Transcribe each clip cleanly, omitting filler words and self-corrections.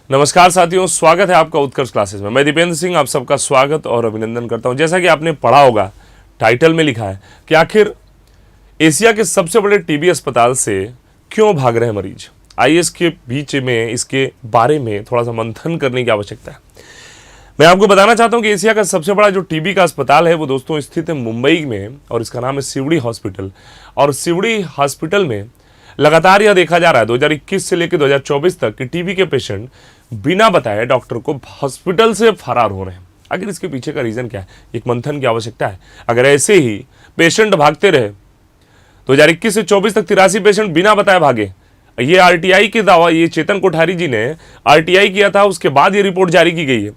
नमस्कार साथियों, स्वागत है आपका उत्कर्ष क्लासेस में। मैं दीपेंद्र सिंह आप सबका स्वागत और अभिनंदन करता हूं। जैसा कि आपने पढ़ा होगा, टाइटल में लिखा है कि आखिर एशिया के सबसे बड़े टीबी अस्पताल से क्यों भाग रहे हैं मरीज। आइए इसके बीच में इसके बारे में थोड़ा सा मंथन करने की आवश्यकता है। मैं आपको बताना चाहता हूं कि एशिया का सबसे बड़ा जो टीबी का अस्पताल है वो दोस्तों स्थित है मुंबई में और इसका नाम है सिवड़ी हॉस्पिटल। और सिवड़ी हॉस्पिटल में लगातार यह देखा जा रहा है 2021 से लेकर 2024 तक कि टीबी के पेशेंट बिना बताए डॉक्टर को हॉस्पिटल से फरार हो रहे हैं। आखिर इसके पीछे का रीजन क्या है, एक मंथन की आवश्यकता है। अगर ऐसे ही पेशेंट भागते रहे 2021 से 24 तक 83 पेशेंट बिना बताए भागे। ये आरटीआई के दावा, ये चेतन कोठारी जी ने आरटीआई किया था, उसके बाद ये रिपोर्ट जारी की गई है।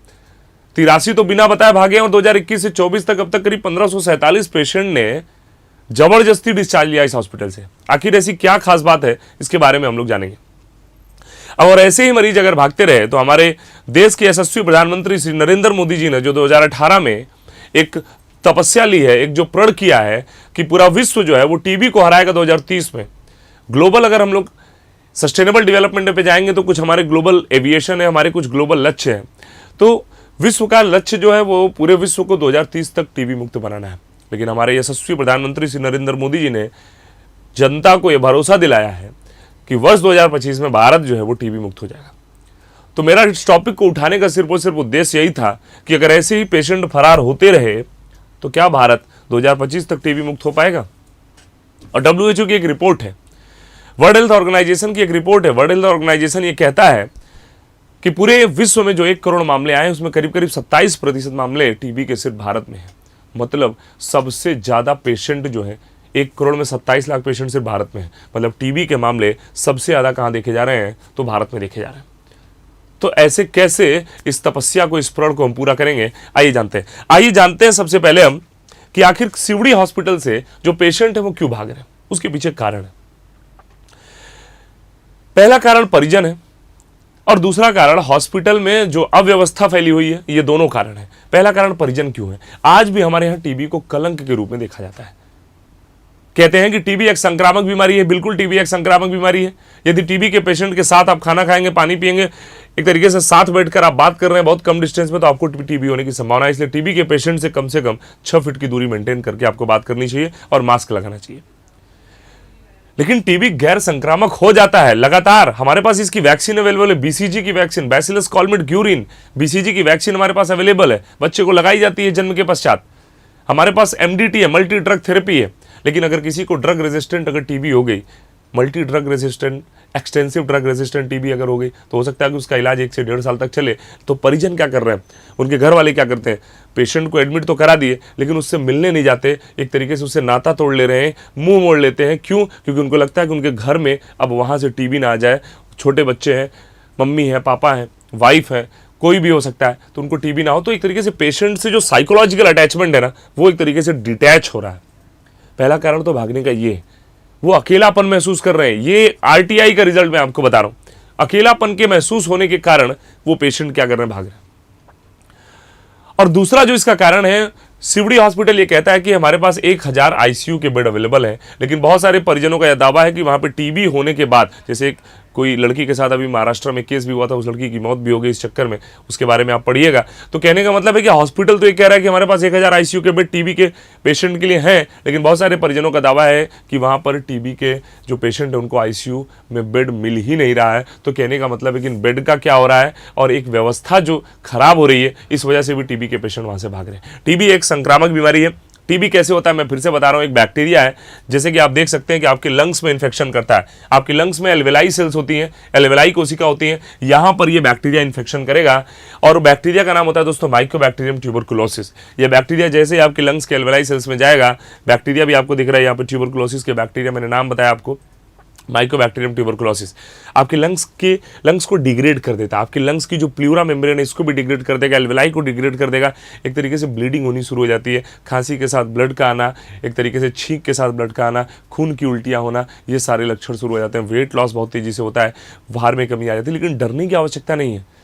83 तो बिना बताए भागे और 2021 से 24 तक अब तक करीब 1547 पेशेंट ने जबरदस्ती डिस्चार्ज लिया इस हॉस्पिटल से। आखिर ऐसी क्या खास बात है, इसके बारे में हम लोग जानेंगे। और ऐसे ही मरीज अगर भागते रहे तो हमारे देश के यशस्वी प्रधानमंत्री श्री नरेंद्र मोदी जी ने जो 2018 में एक तपस्या ली है, एक जो प्रण किया है कि पूरा विश्व जो है वो टीबी को हराएगा 2030 में। ग्लोबल अगर हम लोग सस्टेनेबल डेवलपमेंट पे जाएंगे तो कुछ हमारे ग्लोबल एविएशन है, हमारे कुछ ग्लोबल लक्ष्य हैं। तो विश्व का लक्ष्य जो है वो पूरे विश्व को 2030 तक टीबी मुक्त बनाना है। लेकिन हमारे यशस्वी प्रधानमंत्री श्री नरेंद्र मोदी जी ने जनता को यह भरोसा दिलाया है कि वर्ष 2025 में भारत जो है वो टीबी मुक्त हो जाएगा। तो मेरा इस टॉपिक को उठाने का सिर्फ और सिर्फ उद्देश्य यही था कि अगर ऐसे ही पेशेंट फरार होते रहे तो क्या भारत 2025 तक टीबी मुक्त हो पाएगा। और WHO की एक रिपोर्ट है, वर्ल्ड हेल्थ ऑर्गेनाइजेशन की एक रिपोर्ट है। वर्ल्ड हेल्थ ऑर्गेनाइजेशन ये कहता है कि पूरे विश्व में जो 1 करोड़ मामले आए उसमें करीब करीब 27% मामले टीबी के सिर्फ भारत में है। मतलब सबसे ज्यादा पेशेंट जो है 1 करोड़ में 27 लाख पेशेंट सिर्फ भारत में है। मतलब टीबी के मामले सबसे ज्यादा कहां देखे जा रहे हैं, तो भारत में देखे जा रहे हैं। तो ऐसे कैसे इस तपस्या को, इस प्रण को हम पूरा करेंगे, आइए जानते हैं सबसे पहले हम कि आखिर सिवड़ी हॉस्पिटल से जो पेशेंट है वो क्यों भाग रहे हैं, उसके पीछे कारण है। पहला कारण परिजन है और दूसरा कारण हॉस्पिटल में जो अव्यवस्था फैली हुई है। ये दोनों कारण है। पहला कारण परिजन क्यों है। आज भी हमारे यहां टीबी को कलंक के रूप में देखा जाता है। कहते हैं कि टीबी एक संक्रामक बीमारी है। बिल्कुल टीबी एक संक्रामक बीमारी है। यदि टीबी के पेशेंट के साथ आप खाना खाएंगे, पानी पिएंगे, एक तरीके से साथ बैठकर आप बात कर रहे हैं बहुत कम डिस्टेंस में, तो आपको टीबी होने की संभावना है। इसलिए टीबी के पेशेंट से कम 6 फीट की दूरी मेंटेन करके आपको बात करनी चाहिए और मास्क लगाना चाहिए। लेकिन टीबी गैर संक्रामक हो जाता है लगातार। हमारे पास इसकी वैक्सीन अवेलेबल है, बीसीजी की वैक्सीन, बैसिलस कॉलमेट ग्यूरिन, बीसीजी की वैक्सीन हमारे पास अवेलेबल है। बच्चे को लगाई जाती है जन्म के पश्चात। हमारे पास MDT है, मल्टी ड्रग थेरेपी है। लेकिन अगर किसी को ड्रग रेजिस्टेंट अगर टीबी हो गई, multi drug resistant, extensive drug resistant TB अगर हो गई, तो हो सकता है कि उसका इलाज 1 से 1.5 साल तक चले। तो परिजन क्या कर रहे हैं, उनके घर वाले क्या करते हैं, पेशेंट को एडमिट तो करा दिए लेकिन उससे मिलने नहीं जाते, एक तरीके से उससे नाता तोड़ ले रहे हैं, मुंह मोड़ लेते हैं। क्यों? क्योंकि उनको लगता है कि उनके घर में अब वहाँ से टीबी ना आ जाए। छोटे बच्चे हैं, मम्मी है, पापा है, वाइफ है, कोई भी हो सकता है, तो उनको टीबी ना हो। तो एक तरीके से पेशेंट से जो साइकोलॉजिकल अटैचमेंट है ना, वो एक तरीके से डिटैच हो रहा है। पहला कारण तो भागने का ये है, वो अकेलापन महसूस कर रहे हैं। ये आरटीआई का रिजल्ट मैं आपको बता रहा हूं। अकेलापन के महसूस होने के कारण वो पेशेंट क्या कर रहे हैं, भाग रहे हैं। और दूसरा जो इसका कारण है, सिवड़ी हॉस्पिटल ये कहता है कि हमारे पास 1000 आईसीयू के बेड अवेलेबल है। लेकिन बहुत सारे परिजनों का यह दावा है कि वहां पे टीबी होने के बाद, जैसे कोई लड़की के साथ अभी महाराष्ट्र में केस भी हुआ था, उस लड़की की मौत भी हो गई इस चक्कर में, उसके बारे में आप पढ़िएगा। तो कहने का मतलब है कि हॉस्पिटल तो ये कह रहा है कि हमारे पास 1000 आईसीयू के बेड टीबी के पेशेंट के लिए हैं, लेकिन बहुत सारे परिजनों का दावा है कि वहां पर टीबी के जो पेशेंट है उनको आईसीयू में बेड मिल ही नहीं रहा है। तो कहने का मतलब है कि बेड का क्या हो रहा है और एक व्यवस्था जो खराब हो रही है, इस वजह से भी टीबी के पेशेंट वहां से भाग रहे हैं। टीबी एक संक्रामक बीमारी है। टीबी कैसे होता है, मैं फिर से बता रहा हूं, एक बैक्टीरिया है। जैसे कि आप देख सकते हैं कि आपके लंग्स में इन्फेक्शन करता है। आपके लंग्स में एल्वेलाई सेल्स होती हैं, एल्वेलाई कोशिका होती हैं, यहां पर ये बैक्टीरिया इन्फेक्शन करेगा। और बैक्टीरिया का नाम होता है दोस्तों माइकोबैक्टीरियम ट्यूबरकुलोसिस। ये बैक्टीरिया जैसे ही आपके लंग्स के एल्वेलाई सेल्स में जाएगा, बैक्टीरिया भी आपको दिख रहा है यहाँ पर, ट्यूबरकुलोसिस के बैक्टीरिया, मैंने नाम बताया आपको, माइकोबैक्टीरियम ट्यूबरकुलोसिस। आपके लंग्स को डिग्रेड कर देता है। आपके लंग्स की जो प्लूरा मेम्ब्रेन है इसको भी डिग्रेड कर देगा, एल्वेलाई को डिग्रेड कर देगा। एक तरीके से ब्लीडिंग होनी शुरू हो जाती है, खांसी के साथ ब्लड का आना, एक तरीके से छींक के साथ ब्लड का आना, खून की उल्टियां होना, ये सारे लक्षण शुरू हो जाते हैं। वेट लॉस बहुत तेजी से होता है, भार में कमी आ जाती है। लेकिन डरने की आवश्यकता नहीं है।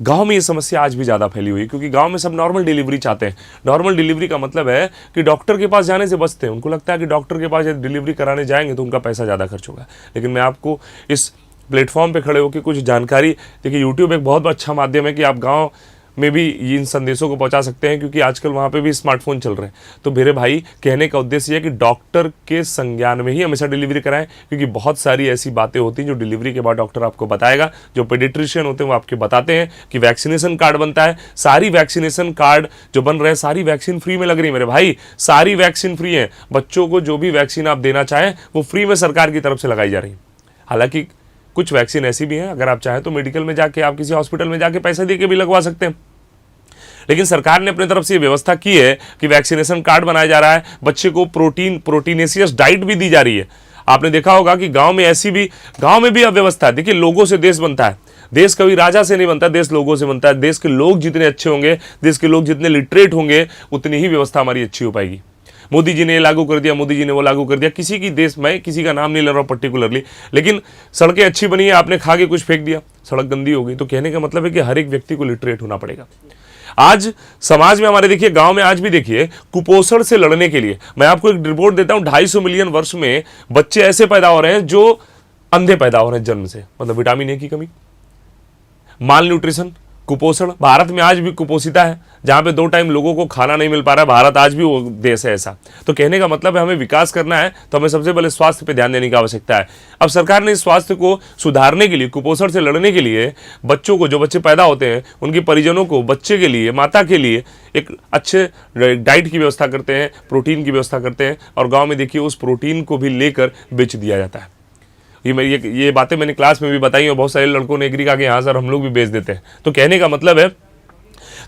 गांव में ये समस्या आज भी ज़्यादा फैली हुई है, क्योंकि गांव में सब नॉर्मल डिलीवरी चाहते हैं। नॉर्मल डिलीवरी का मतलब है कि डॉक्टर के पास जाने से बचते हैं। उनको लगता है कि डॉक्टर के पास यदि डिलीवरी कराने जाएंगे तो उनका पैसा ज़्यादा खर्च होगा। लेकिन मैं आपको इस प्लेटफॉर्म पे खड़े होकर कुछ जानकारी, देखिए यूट्यूब एक बहुत अच्छा माध्यम है कि आप गांव में भी इन संदेशों को पहुंचा सकते हैं, क्योंकि आजकल वहां पे भी स्मार्टफोन चल रहे हैं। तो मेरे भाई, कहने का उद्देश्य है कि डॉक्टर के संज्ञान में ही हमेशा डिलीवरी कराएं, क्योंकि बहुत सारी ऐसी बातें होती हैं जो डिलीवरी के बाद डॉक्टर आपको बताएगा। जो पेडिट्रिशियन होते हैं वो आपके बताते हैं कि वैक्सीनेशन कार्ड बनता है। सारी वैक्सीनेशन कार्ड जो बन रहे हैं, सारी वैक्सीन फ्री में लग रही है मेरे भाई, सारी वैक्सीन फ्री है। बच्चों को जो भी वैक्सीन आप देना चाहें वो फ्री में सरकार की तरफ से लगाई जा रही है। हालांकि कुछ वैक्सीन ऐसी भी हैं, अगर आप चाहें तो मेडिकल में जाके, आप किसी हॉस्पिटल में जाके पैसे दे के भी लगवा सकते हैं। लेकिन सरकार ने अपनी तरफ से ये व्यवस्था की है कि वैक्सीनेशन कार्ड बनाया जा रहा है, बच्चे को प्रोटीनेशियस डाइट भी दी जा रही है। आपने देखा होगा कि गांव में भी अव्यवस्था है। देखिए, लोगों से देश बनता है, देश कभी राजा से नहीं बनता, देश लोगों से बनता है। देश के लोग जितने अच्छे होंगे, देश के लोग जितने लिटरेट होंगे, उतनी ही व्यवस्था हमारी अच्छी हो पाएगी। मोदी जी ने ये लागू कर दिया, मोदी जी ने वो लागू कर दिया, किसी की देश में, किसी का नाम नहीं ले रहा हूं पर्टिकुलरली, लेकिन सड़कें अच्छी बनी है, आपने खा के कुछ फेंक दिया, सड़क गंदी हो गई। तो कहने का मतलब है कि हर एक व्यक्ति को लिटरेट होना पड़ेगा। आज समाज में हमारे, देखिए गांव में आज भी देखिए, कुपोषण से लड़ने के लिए मैं आपको एक रिपोर्ट देता हूं, 250 मिलियन वर्ष में बच्चे ऐसे पैदा हो रहे हैं जो अंधे पैदा हो रहे हैं जन्म से, मतलब विटामिन ए की कमी, माल न्यूट्रिशन, कुपोषण। भारत में आज भी कुपोषिता है, जहां पे 2 टाइम लोगों को खाना नहीं मिल पा रहा है। भारत आज भी वो देश है ऐसा। तो कहने का मतलब है, हमें विकास करना है तो हमें सबसे पहले स्वास्थ्य पे ध्यान देने की आवश्यकता है। अब सरकार ने इस स्वास्थ्य को सुधारने के लिए, कुपोषण से लड़ने के लिए, बच्चों को, जो बच्चे पैदा होते हैं उनके परिजनों को, बच्चे के लिए, माता के लिए एक अच्छे डाइट की व्यवस्था करते हैं, प्रोटीन की व्यवस्था करते हैं। और गाँव में देखिए, उस प्रोटीन को भी लेकर बेच दिया जाता है। ये बातें मैंने क्लास में भी बताई और बहुत सारे लड़कों ने एग्री कहा कि हाँ सर, हम लोग भी बेच देते हैं। तो कहने का मतलब है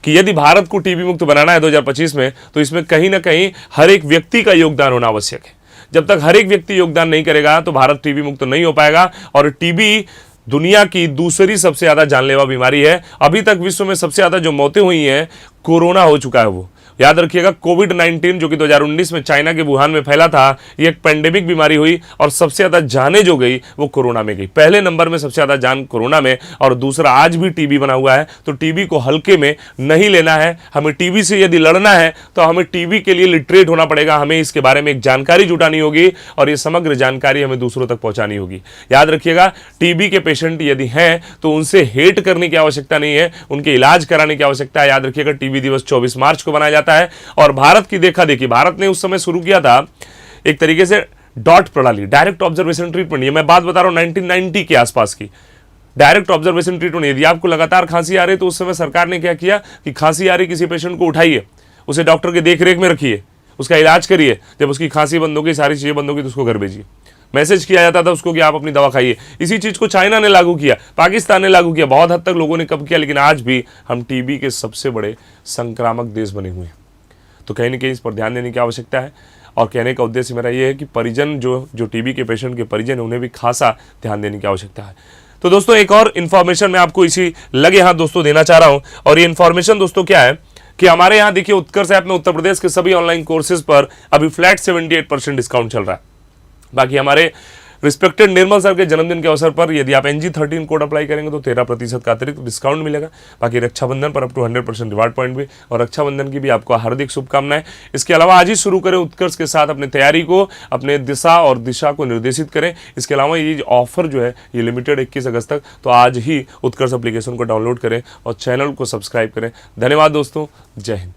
कि यदि भारत को टीबी मुक्त बनाना है 2025 में, तो इसमें कहीं ना कहीं हर एक व्यक्ति का योगदान होना आवश्यक है। जब तक हर एक व्यक्ति योगदान नहीं करेगा तो भारत टीबी मुक्त नहीं हो पाएगा। और टीबी दुनिया की दूसरी सबसे ज्यादा जानलेवा बीमारी है। अभी तक विश्व में सबसे ज्यादा जो मौतें हुई हैं, कोरोना हो चुका है। वो याद रखिएगा, कोविड-19 जो कि 2019 में चाइना के वुहान में फैला था, ये एक पेंडेमिक बीमारी हुई और सबसे ज्यादा जाने जो गई वो कोरोना में गई। पहले नंबर में सबसे ज्यादा जान कोरोना में, और दूसरा आज भी टीबी बना हुआ है। तो टीबी को हल्के में नहीं लेना है। हमें टीबी से यदि लड़ना है तो हमें टीबी के लिए लिटरेट होना पड़ेगा। हमें इसके बारे में एक जानकारी जुटानी होगी और ये समग्र जानकारी हमें दूसरों तक पहुंचानी होगी। याद रखिएगा, टीबी के पेशेंट यदि हैं तो उनसे हेट करने की आवश्यकता नहीं है, उनके इलाज कराने की आवश्यकता है। याद रखिएगा, टीबी दिवस 24 मार्च को मनाया जाता है। और भारत की देखा देखी, भारत ने उस समय शुरू किया था एक तरीके से डॉट प्रणाली, डायरेक्ट ऑब्जर्वेशन ट्रीटमेंट। ये मैं बात बता रहा हूं 1990 के आसपास की, डायरेक्ट ऑब्जर्वेशन ट्रीटमेंट। यदि आपको लगातार खांसी आ रही है तो उस समय सरकार ने क्या किया कि खांसी आ रही किसी पेशेंट को उठाइए, उसे डॉक्टर के देखरेख में रखिए, उसका इलाज करिए। जब उसकी खांसी बंद होगी, सारी चीजें बंद होगी, तो उसको घर भेजिए। मैसेज किया जाता था उसको कि आप अपनी दवा खाइए। इसी चीज को चाइना ने लागू किया, पाकिस्तान ने लागू किया, बहुत हद तक लोगों ने कब किया। लेकिन आज भी हम टीबी के सबसे बड़े संक्रामक देश बने हुए हैं। तो कहीं ना कहीं इस पर ध्यान देने की आवश्यकता है। और कहने का उद्देश्य मेरा ये है कि परिजन, जो टीबी के पेशेंट के परिजन हैं, उन्हें भी खासा ध्यान देने की आवश्यकता है। तो दोस्तों, एक और इन्फॉर्मेशन मैं आपको इसी लगे हाथ दोस्तों देना चाह रहा हूं। और ये इन्फॉर्मेशन दोस्तों क्या है कि हमारे यहाँ देखिए, उत्कर्ष ऐप में उत्तर प्रदेश के सभी ऑनलाइन कोर्सेज पर अभी फ्लैट 78% डिस्काउंट चल रहा है। बाकी हमारे रिस्पेक्टेड निर्मल सर के जन्मदिन के अवसर पर यदि आप NG13 कोड अप्लाई करेंगे तो 13% का अतिरिक्त डिस्काउंट मिलेगा। बाकी रक्षाबंधन पर अप टू 100% रिवार्ड पॉइंट भी, और रक्षाबंधन की भी आपको हार्दिक शुभकामनाएं। इसके अलावा आज ही शुरू करें उत्कर्ष के साथ अपनी तैयारी को, अपने दिशा को निर्देशित करें। इसके अलावा ये ऑफर जो है ये लिमिटेड 21 अगस्त तक। तो आज ही उत्कर्ष एप्लीकेशन को डाउनलोड करें और चैनल को सब्सक्राइब करें। धन्यवाद दोस्तों, जय हिंद।